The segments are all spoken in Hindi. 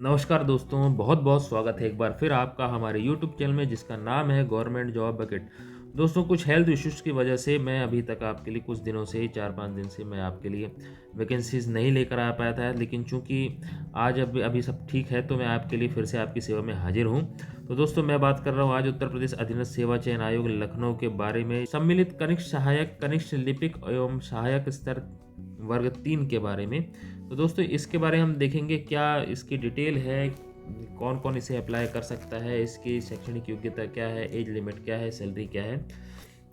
नमस्कार दोस्तों, बहुत बहुत स्वागत है एक बार फिर आपका हमारे YouTube चैनल में जिसका नाम है गवर्नमेंट जॉब बकेट। दोस्तों, कुछ हेल्थ इश्यूज़ की वजह से मैं अभी तक आपके लिए कुछ दिनों से 4-5 दिन से मैं आपके लिए वैकेंसीज़ नहीं लेकर आ पाया था, लेकिन चूँकि आज अभी अभी सब ठीक है तो मैं आपके लिए फिर से आपकी सेवा में हाजिर हूँ। तो दोस्तों, मैं बात कर रहा हूँ आज उत्तर प्रदेश अधीनस्थ सेवा चयन आयोग लखनऊ के बारे में सम्मिलित कनिष्ठ सहायक, कनिष्ठ लिपिक एवं सहायक स्तर वर्ग 3 के बारे में। तो दोस्तों, इसके बारे में हम देखेंगे क्या इसकी डिटेल है, कौन-कौन इसे अप्लाई कर सकता है, इसकी शैक्षणिक योग्यता क्या है, एज लिमिट क्या है, सैलरी क्या है।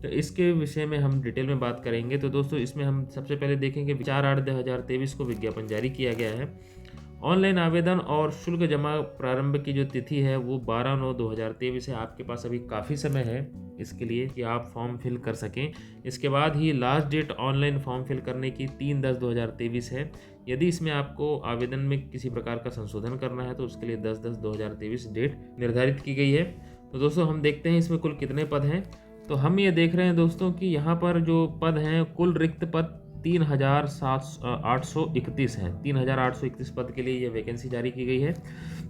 तो इसके विषय में हम डिटेल में बात करेंगे। तो दोस्तों, इसमें हम सबसे पहले देखेंगे 4/8/2023 को विज्ञापन जारी किया गया है। ऑनलाइन आवेदन और शुल्क जमा प्रारंभ की जो तिथि है वो 12/9/2023 है। आपके पास अभी काफ़ी समय है इसके लिए कि आप फॉर्म फिल कर सकें। इसके बाद ही last date online form fill करने की 3/10/2023 है। यदि इसमें आपको आवेदन में किसी प्रकार का संशोधन करना है तो उसके लिए 10/10/2023 डेट निर्धारित की गई है। तो दोस्तों, हम देखते हैं इसमें कुल कितने पद हैं। तो हम ये देख रहे हैं दोस्तों कि यहाँ पर जो पद हैं, कुल रिक्त पद 3,831 हैं। 3,831 पद के लिए ये वैकेंसी जारी की गई है,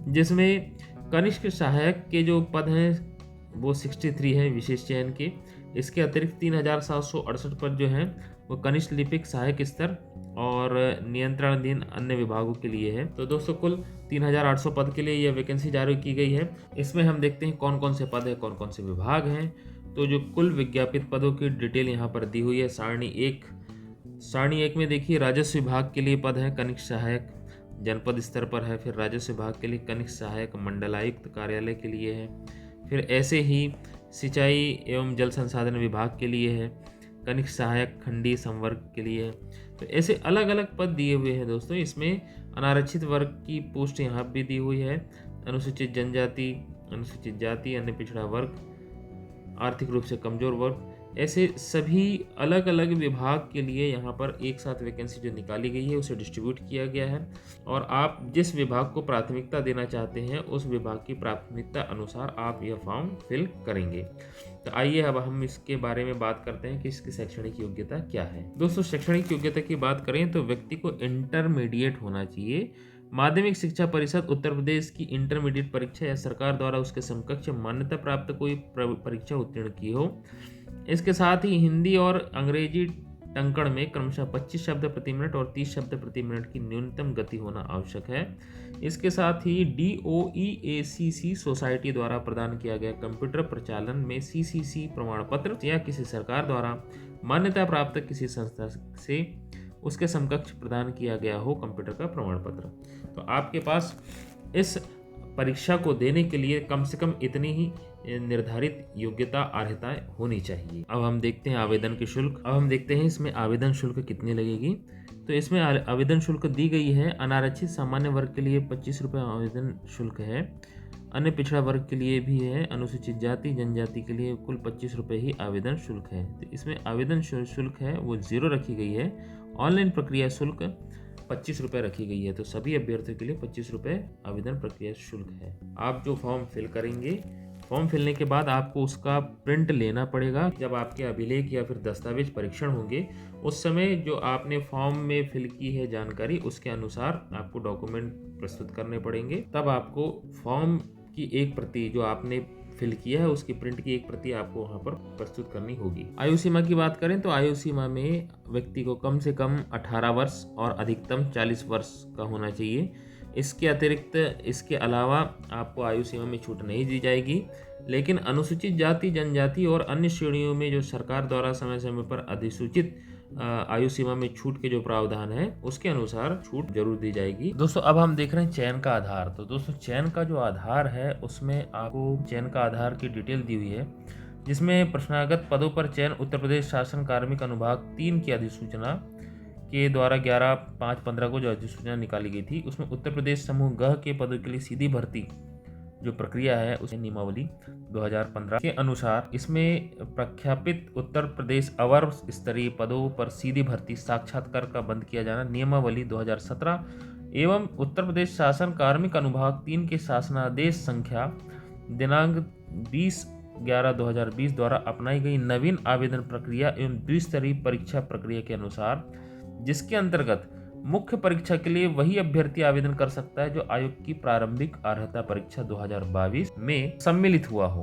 जिसमें कनिष्ठ सहायक के जो पद हैं वो 63 है विशेष चयन के। इसके अतिरिक्त 3,768 पद जो हैं वो कनिष्ठ लिपिक सहायक स्तर और नियंत्रणाधीन अन्य विभागों के लिए है। तो दोस्तों, कुल 3,800 पद के लिए यह वैकेंसी जारी की गई है। इसमें हम देखते हैं कौन कौन से पद हैं, कौन कौन से विभाग हैं। तो जो कुल विज्ञापित पदों की डिटेल यहाँ पर दी हुई है। सारणी एक में देखिए, राजस्व विभाग के लिए पद है कनिष्ठ सहायक, जनपद स्तर पर है। फिर राजस्व विभाग के लिए कनिष्ठ सहायक मंडलायुक्त कार्यालय के लिए है। फिर ऐसे ही सिंचाई एवं जल संसाधन विभाग के लिए है, कनिष्ठ सहायक खंडी संवर्ग के लिए है। तो ऐसे अलग अलग पद दिए हुए हैं दोस्तों। इसमें अनारक्षित वर्ग की पोस्ट यहाँ भी दी हुई है। अनुसूचित जनजाति, अनुसूचित जाति, अन्य पिछड़ा वर्ग, आर्थिक रूप से कमजोर वर्ग, ऐसे सभी अलग अलग विभाग के लिए यहाँ पर एक साथ वैकेंसी जो निकाली गई है उसे डिस्ट्रीब्यूट किया गया है। और आप जिस विभाग को प्राथमिकता देना चाहते हैं उस विभाग की प्राथमिकता अनुसार आप यह फॉर्म फिल करेंगे। तो आइए अब हम इसके बारे में बात करते हैं कि इसकी शैक्षणिक योग्यता क्या है। दोस्तों, शैक्षणिक योग्यता की बात करें तो व्यक्ति को इंटरमीडिएट होना चाहिए। माध्यमिक शिक्षा परिषद उत्तर प्रदेश की इंटरमीडिएट परीक्षा या सरकार द्वारा उसके समकक्ष मान्यता प्राप्त कोई परीक्षा उत्तीर्ण की हो। इसके साथ ही हिंदी और अंग्रेजी टंकण में क्रमशः 25 शब्द प्रति मिनट और 30 शब्द प्रति मिनट की न्यूनतम गति होना आवश्यक है। इसके साथ ही DOEACC सोसाइटी द्वारा प्रदान किया गया कंप्यूटर प्रचालन में CCC प्रमाण पत्र या किसी सरकार द्वारा मान्यता प्राप्त किसी संस्था से उसके समकक्ष प्रदान किया गया हो कंप्यूटर का प्रमाण पत्र। तो आपके पास इस परीक्षा को देने के लिए कम से कम इतनी ही निर्धारित योग्यता अर्हताएं होनी चाहिए। अब हम देखते हैं आवेदन के शुल्क। अब हम देखते हैं इसमें आवेदन शुल्क कितनी लगेगी। तो इसमें आवेदन शुल्क दी गई है। अनारक्षित सामान्य वर्ग के लिए 25 रुपये आवेदन शुल्क है। अन्य पिछड़ा वर्ग के लिए भी है। अनुसूचित जाति जनजाति के लिए कुल 25 रुपये ही आवेदन शुल्क है। तो इसमें आवेदन शुल्क है वो 0 रखी गई है। ऑनलाइन प्रक्रिया शुल्क 25 रुपये रखी गई है। तो सभी अभ्यर्थियों के लिए 25 रुपये आवेदन प्रक्रिया शुल्क है। आप जो फॉर्म फिल करेंगे, फॉर्म फिलने के बाद आपको उसका प्रिंट लेना पड़ेगा। जब आपके अभिलेख या फिर दस्तावेज परीक्षण होंगे उस समय जो आपने फॉर्म में फिल की है जानकारी उसके अनुसार आपको डॉक्यूमेंट प्रस्तुत करने पड़ेंगे। तब आपको फॉर्म की एक प्रति जो आपने फिल किया है उसकी प्रिंट की एक प्रति आपको वहाँ पर प्रस्तुत करनी होगी। आयु सीमा की बात करें तो आयु सीमा में व्यक्ति को कम से कम 18 वर्ष और अधिकतम 40 वर्ष का होना चाहिए। इसके अतिरिक्त इसके अलावा आपको आयु सीमा में छूट नहीं दी जाएगी। लेकिन अनुसूचित जाति जनजाति और अन्य श्रेणियों में जो सरकार द्वारा समय समय पर अधिसूचित आयु सीमा में छूट के जो प्रावधान है उसके अनुसार छूट जरूर दी जाएगी। दोस्तों, अब हम देख रहे हैं चयन का आधार। तो दोस्तों, चयन का जो आधार है उसमें आपको चयन का आधार की डिटेल दी हुई है, जिसमें प्रश्नागत पदों पर चयन उत्तर प्रदेश शासन कार्मिक अनुभाग 3 की अधिसूचना के द्वारा 11/5/15 को जो अधिसूचना निकाली गई थी उसमें उत्तर प्रदेश समूह ग के पदों के लिए सीधी भर्ती जो प्रक्रिया है उसे नियमावली 2015 के अनुसार इसमें प्रख्यापित उत्तर प्रदेश अवर स्तरीय पदों पर सीधी भर्ती साक्षात्कार का बंद किया जाना नियमावली 2017 एवं उत्तर प्रदेश शासन कार्मिक अनुभाग 3 के शासनादेश संख्या दिनांक 20/11/2020 द्वारा अपनाई गई नवीन आवेदन प्रक्रिया एवं द्विस्तरीय परीक्षा प्रक्रिया के अनुसार, जिसके अंतर्गत मुख्य परीक्षा के लिए वही अभ्यर्थी आवेदन कर सकता है जो आयोग की प्रारंभिक अर्हता परीक्षा 2022 में सम्मिलित हुआ हो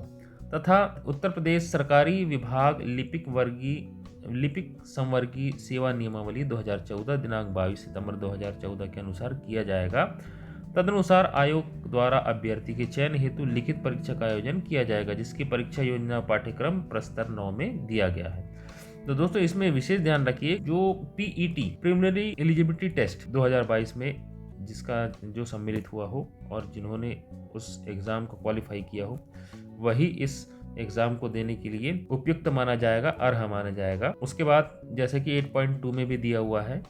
तथा उत्तर प्रदेश सरकारी विभाग लिपिक संवर्गीय सेवा नियमावली 2014 दिनांक 22 सितंबर 2014 के अनुसार किया जाएगा। तदनुसार आयोग द्वारा अभ्यर्थी के चयन हेतु लिखित परीक्षा का आयोजन किया जाएगा, जिसकी परीक्षा योजना पाठ्यक्रम प्रस्तर 9 में दिया गया है। तो दोस्तों इसमें विशेष ध्यान रखिए, जो पीईटी प्रिलिमिनरी एलिजिबिलिटी टेस्ट 2022 में जिसका जो सम्मिलित हुआ हो और जिन्होंने उस एग्ज़ाम को क्वालिफाई किया हो, वही इस एग्ज़ाम को देने के लिए उपयुक्त माना जाएगा, अर्ह माना जाएगा। उसके बाद जैसे कि 8.2 में भी दिया हुआ है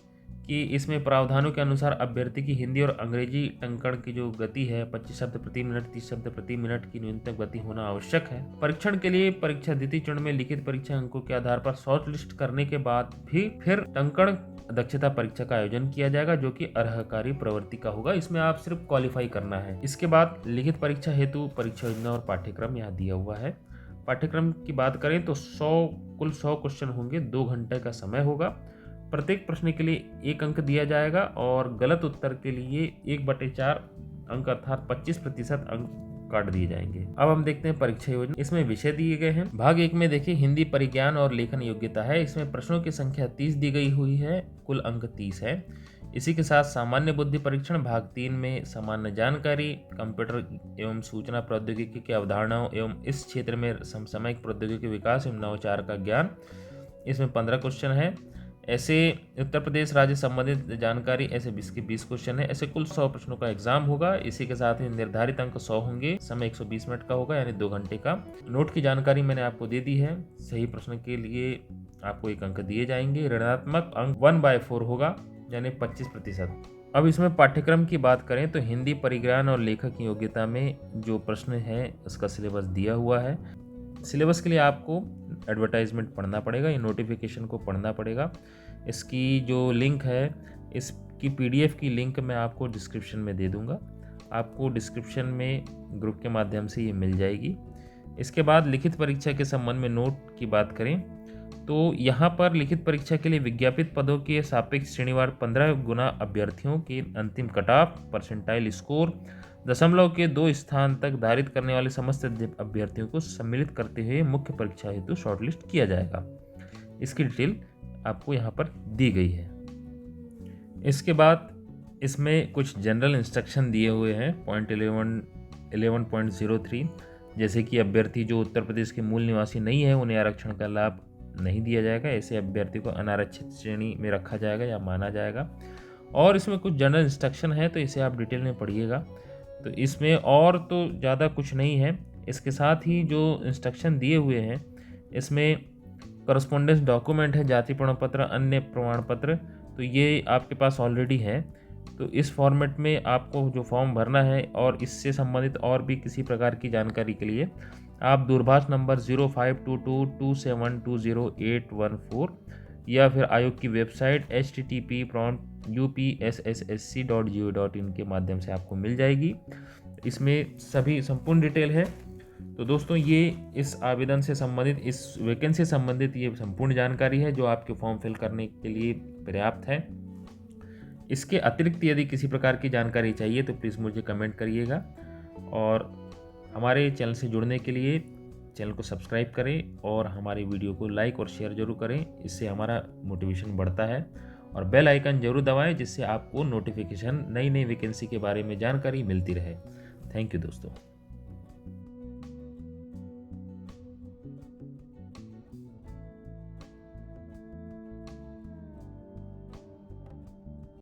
कि इसमें प्रावधानों के अनुसार अभ्यर्थी की हिंदी और अंग्रेजी टंकण की जो गति है 25 शब्द प्रति मिनट 30 शब्द प्रति मिनट की न्यूनतम गति होना आवश्यक है। परीक्षण के लिए परीक्षा द्वितीय चरण में लिखित परीक्षा अंकों के आधार पर शॉर्ट लिस्ट करने के बाद भी फिर टंकण दक्षता परीक्षा का आयोजन किया जाएगा, जो कि अर्हकारी प्रवृत्ति का होगा। इसमें आप सिर्फ क्वालिफाई करना है। इसके बाद लिखित परीक्षा हेतु परीक्षा योजना और पाठ्यक्रम यहाँ दिया हुआ है। पाठ्यक्रम की बात करें तो कुल 100 क्वेश्चन होंगे, 2 घंटे का समय होगा। प्रत्येक प्रश्न के लिए 1 अंक दिया जाएगा और गलत उत्तर के लिए 1/4 अंक अर्थात 25% अंक काट दिए जाएंगे। अब हम देखते हैं परीक्षा योजना। इसमें विषय दिए गए हैं। भाग 1 में देखिए हिंदी परिज्ञान और लेखन योग्यता है। इसमें प्रश्नों की संख्या 30 दी गई हुई है, कुल अंक 30 है। इसी के साथ सामान्य बुद्धि परीक्षण भाग 3 में सामान्य जानकारी, कंप्यूटर एवं सूचना प्रौद्योगिकी की अवधारणाओं एवं इस क्षेत्र में समसामयिक प्रौद्योगिकी विकास एवं नवाचार का ज्ञान, इसमें 15 क्वेश्चन है। ऐसे उत्तर प्रदेश राज्य संबंधित जानकारी, ऐसे 20 के 20 क्वेश्चन है। ऐसे कुल 100 प्रश्नों का एग्जाम होगा। इसी के साथ ही निर्धारित अंक 100 होंगे। समय 120 मिनट का होगा, यानी 2 घंटे का। नोट की जानकारी मैंने आपको दे दी है। सही प्रश्न के लिए आपको 1 अंक दिए जाएंगे। ऋणात्मक अंक 1/4 होगा, यानी 25%। अब इसमें पाठ्यक्रम की बात करें तो हिंदी परिज्ञान और लेखक योग्यता में जो प्रश्न है उसका सिलेबस दिया हुआ है। सिलेबस के लिए आपको एडवर्टाइजमेंट पढ़ना पड़ेगा, ये नोटिफिकेशन को पढ़ना पड़ेगा। इसकी जो लिंक है, इसकी पीडीएफ की लिंक मैं आपको डिस्क्रिप्शन में दे दूंगा। आपको डिस्क्रिप्शन में ग्रुप के माध्यम से ये मिल जाएगी। इसके बाद लिखित परीक्षा के संबंध में नोट की बात करें तो यहाँ पर लिखित परीक्षा के लिए विज्ञापित पदों के सापेक्ष श्रेणीवार 15 गुना अभ्यर्थियों के अंतिम कट ऑफ परसेंटाइल स्कोर दशमलव के 2 स्थान तक धारित करने वाले समस्त अभ्यर्थियों को सम्मिलित करते हुए मुख्य परीक्षा हेतु शॉर्टलिस्ट किया जाएगा। इसकी डिटेल आपको यहाँ पर दी गई है। इसके बाद इसमें कुछ जनरल इंस्ट्रक्शन दिए हुए हैं। पॉइंट 11.03 जैसे कि अभ्यर्थी जो उत्तर प्रदेश के मूल निवासी नहीं है उन्हें आरक्षण का लाभ नहीं दिया जाएगा। ऐसे अभ्यर्थी को अनारक्षित श्रेणी में रखा जाएगा या माना जाएगा। और इसमें कुछ जनरल इंस्ट्रक्शन है, तो इसे आप डिटेल में पढ़िएगा। तो इसमें और तो ज़्यादा कुछ नहीं है। इसके साथ ही जो इंस्ट्रक्शन दिए हुए हैं, इसमें करस्पॉन्डेंस डॉक्यूमेंट है, जाति प्रमाण पत्र, अन्य प्रमाण पत्र, तो ये आपके पास ऑलरेडी है। तो इस फॉर्मेट में आपको जो फॉर्म भरना है और इससे संबंधित और भी किसी प्रकार की जानकारी के लिए आप दूरभाष नंबर 052227200814 या फिर आयोग की वेबसाइट http://upsssc.go.in के माध्यम से आपको मिल जाएगी। इसमें सभी संपूर्ण डिटेल है। तो दोस्तों ये इस आवेदन से संबंधित, इस वैकेंसी से संबंधित ये संपूर्ण जानकारी है जो आपके फॉर्म फिल करने के लिए पर्याप्त है। इसके अतिरिक्त यदि किसी प्रकार की जानकारी चाहिए तो प्लीज़ मुझे कमेंट करिएगा और हमारे चैनल से जुड़ने के लिए चैनल को सब्सक्राइब करें और हमारे वीडियो को लाइक और शेयर जरूर करें। इससे हमारा मोटिवेशन बढ़ता है। और बेल आइकन जरूर दबाएं जिससे आपको नोटिफिकेशन नई नई वैकेंसी के बारे में जानकारी मिलती रहे। थैंक यू दोस्तों।